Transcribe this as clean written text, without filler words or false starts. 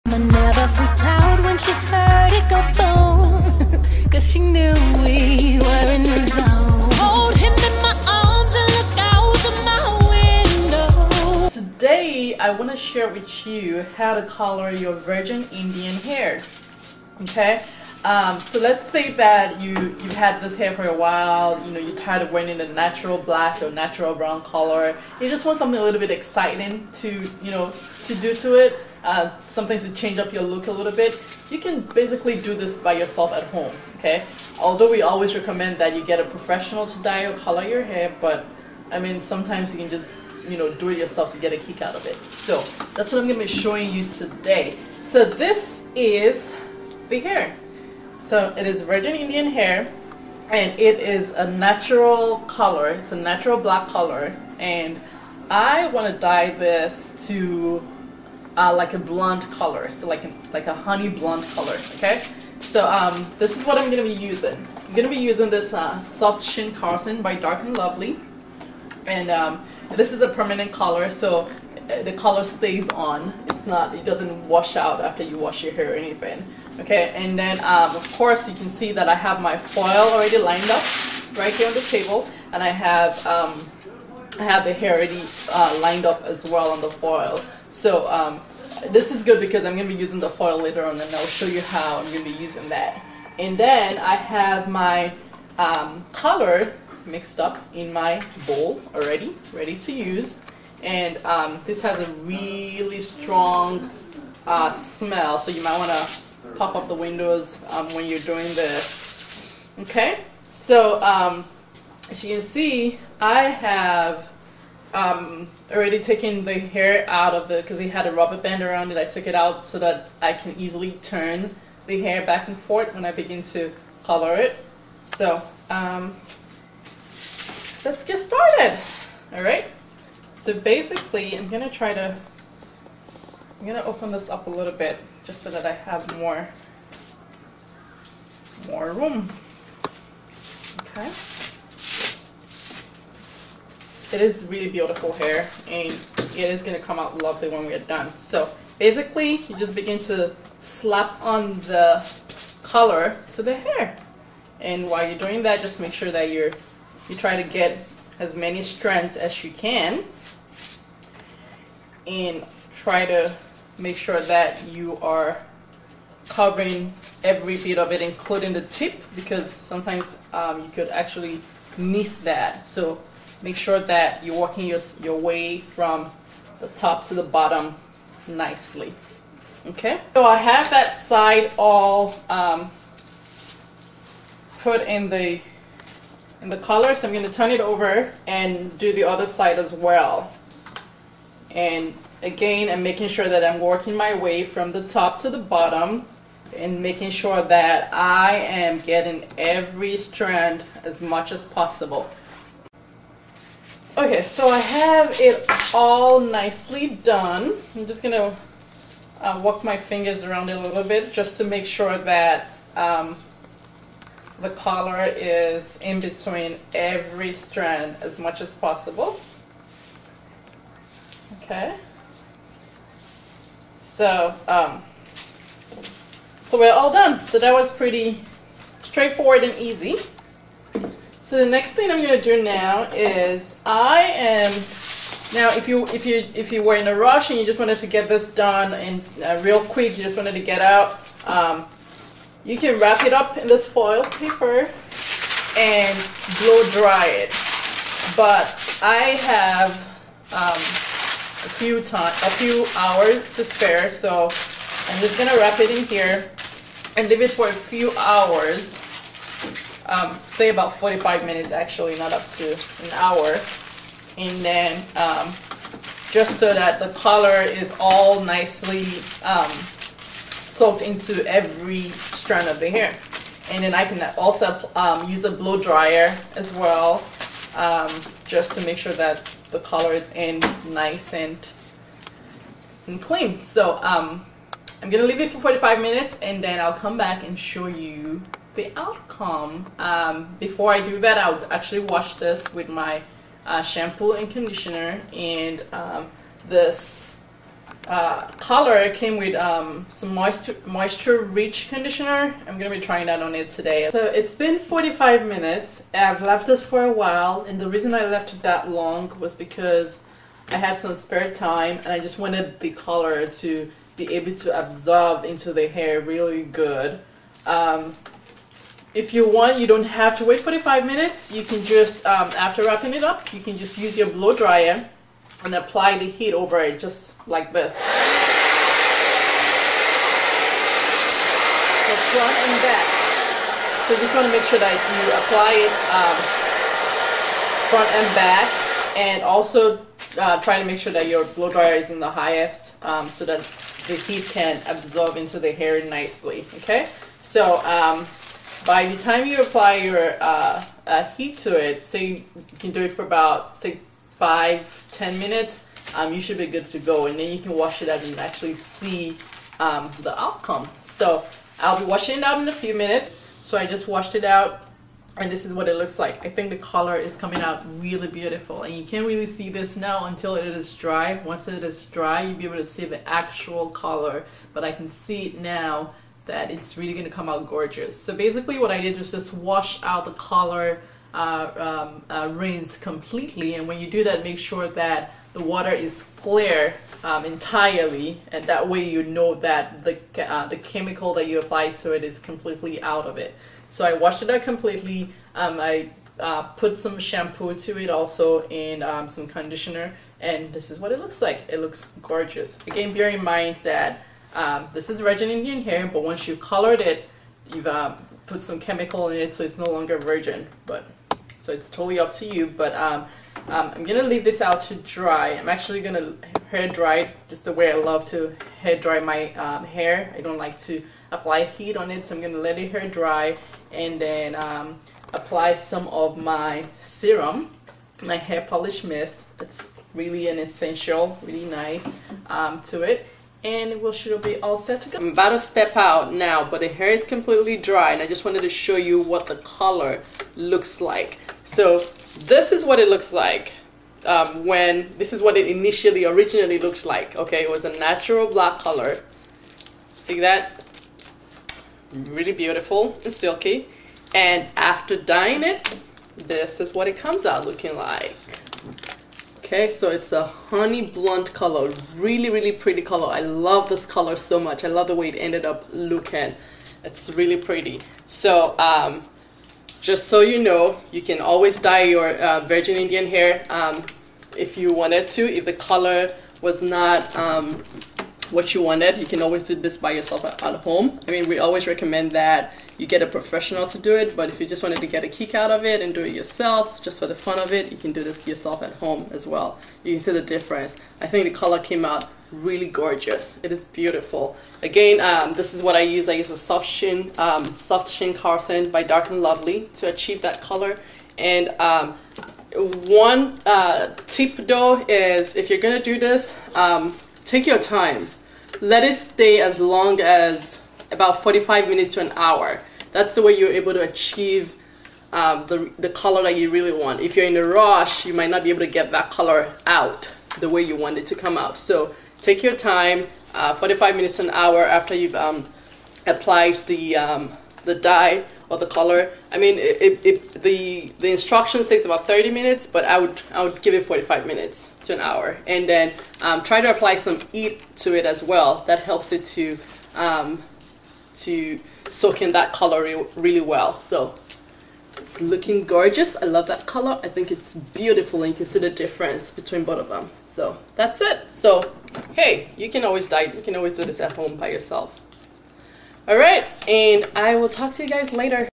I never freaked out when she heard it go boom. Cause she knew we were in the zone. Hold him in my arms and look out of my window. Today I want to share with you how to color your Virgin Indian hair. Okay, so let's say that you've had this hair for a while. You know, you're tired of wearing the natural black or natural brown color. You just want something a little bit exciting to do to it. Something to change up your look a little bit. You can basically do this by yourself at home, okay? Although we always recommend that you get a professional to dye or color your hair, but I mean, sometimes you can just, do it yourself to get a kick out of it. So that's what I'm going to be showing you today. So this is the hair. So it is Virgin Indian hair, and it is a natural color. It's a natural black color, and I want to dye this to like a blonde color, so like a honey blonde color. Okay, so this is what I'm going to be using. I'm going to be using this Soft Sheen Carson by Dark and Lovely, and this is a permanent color, so the color stays on. It doesn't wash out after you wash your hair or anything. Okay, and then of course you can see that I have my foil already lined up right here on the table, and I have the hair already lined up as well on the foil. So this is good because I'm going to be using the foil later on, and I'll show you how I'm going to be using that. And then I have my color mixed up in my bowl already, ready to use. And this has a really strong smell, so you might want to pop up the windows when you're doing this. Okay, so as you can see, I have already taken the hair out of because it had a rubber band around it. I took it out so that I can easily turn the hair back and forth when I begin to color it. So let's get started. All right, so basically I'm gonna open this up a little bit just so that I have more room. Okay. It is really beautiful hair, and it is going to come out lovely when we're done. So basically you just begin to slap on the color to the hair, and while you're doing that, just make sure that you try to get as many strands as you can, and try to make sure that you are covering every bit of it, including the tip, because sometimes you could actually miss that. So make sure that you're working your way from the top to the bottom nicely. Okay, so I have that side all put in the color, so I'm going to turn it over and do the other side as well. And again, I'm making sure that I'm working my way from the top to the bottom and making sure that I am getting every strand as much as possible. Okay, so I have it all nicely done. I'm just going to walk my fingers around it a little bit just to make sure that the color is in between every strand as much as possible. Okay. So, so we're all done. So that was pretty straightforward and easy. So the next thing I'm going to do now is if you were in a rush and you just wanted to get this done and real quick, you just wanted to get out, you can wrap it up in this foil paper and blow dry it. But I have a few hours to spare, so I'm just gonna wrap it in here and leave it for a few hours, say about 45 minutes actually, not up to an hour, and then just so that the color is all nicely soaked into every strand of the hair. And then I can also use a blow dryer as well, just to make sure that the color is in nice and clean. So I'm gonna leave it for 45 minutes, and then I'll come back and show you the outcome. Before I do that, I'll actually wash this with my shampoo and conditioner and this color came with some moisture rich conditioner. I'm gonna be trying that on it today. So it's been 45 minutes. I've left this for a while, and the reason I left it that long was because I had some spare time and I just wanted the color to be able to absorb into the hair really good. If you want, you don't have to wait 45 minutes. You can just, after wrapping it up, you can just use your blow dryer and apply the heat over it just like this. So front and back. So you just want to make sure that you apply it front and back, and also try to make sure that your blow dryer is in the highest so that the heat can absorb into the hair nicely. Okay, so by the time you apply your heat to it, say you can do it for about, say, 5-10 minutes, you should be good to go, and then you can wash it out and actually see the outcome. So I'll be washing it out in a few minutes. So I just washed it out, and this is what it looks like. I think the color is coming out really beautiful, and you can't really see this now until it is dry. Once it is dry, you'll be able to see the actual color, but I can see it now that it's really going to come out gorgeous. So basically what I did was just wash out the color, rinse completely, and when you do that, make sure that the water is clear entirely, and that way you know that the chemical that you applied to it is completely out of it. So I washed it out completely. I put some shampoo to it also, and some conditioner, and this is what it looks like. It looks gorgeous. Again, bear in mind that this is Virgin Indian hair, but once you've colored it, you've put some chemical in it, so it's no longer virgin. But so it's totally up to you. But I'm gonna leave this out to dry. I'm actually gonna hair dry it just the way I love to hair dry my hair. I don't like to apply heat on it, so I'm gonna let it hair dry, and then apply some of my serum, my hair polish mist. It's really an essential, really nice to it, and it should be all set to go. I'm about to step out now, but the hair is completely dry, and I just wanted to show you what the color looks like. So this is what it looks like this is what it originally looked like. Okay, it was a natural black color. See that? Really beautiful and silky. And after dyeing it, this is what it comes out looking like. Okay, so it's a honey blonde color. Really, really pretty color. I love this color so much. I love the way it ended up looking. It's really pretty. So just so you know, you can always dye your Virgin Indian hair if you wanted to. If the color was not what you wanted, you can always do this by yourself at home. I mean, we always recommend that you get a professional to do it, but if you just wanted to get a kick out of it and do it yourself, just for the fun of it, you can do this yourself at home as well. You can see the difference. I think the color came out really gorgeous. It is beautiful. Again, this is what I use. I use a soft sheen car scent by Dark and Lovely to achieve that color. And one tip though is, if you're gonna do this, take your time. Let it stay as long as about 45 minutes to an hour. That's the way you're able to achieve the color that you really want. If you're in a rush, you might not be able to get that color out the way you want it to come out. So take your time, 45 minutes to an hour after you've applied the dye or the color. I mean, the instruction says about 30 minutes, but I would give it 45 minutes to an hour, and then try to apply some heat to it as well. That helps it to soak in that color really well. So it's looking gorgeous. I love that color. I think it's beautiful, and you can see the difference between both of them. So that's it. So hey, you can always dye. You can always do this at home by yourself. All right, and I will talk to you guys later.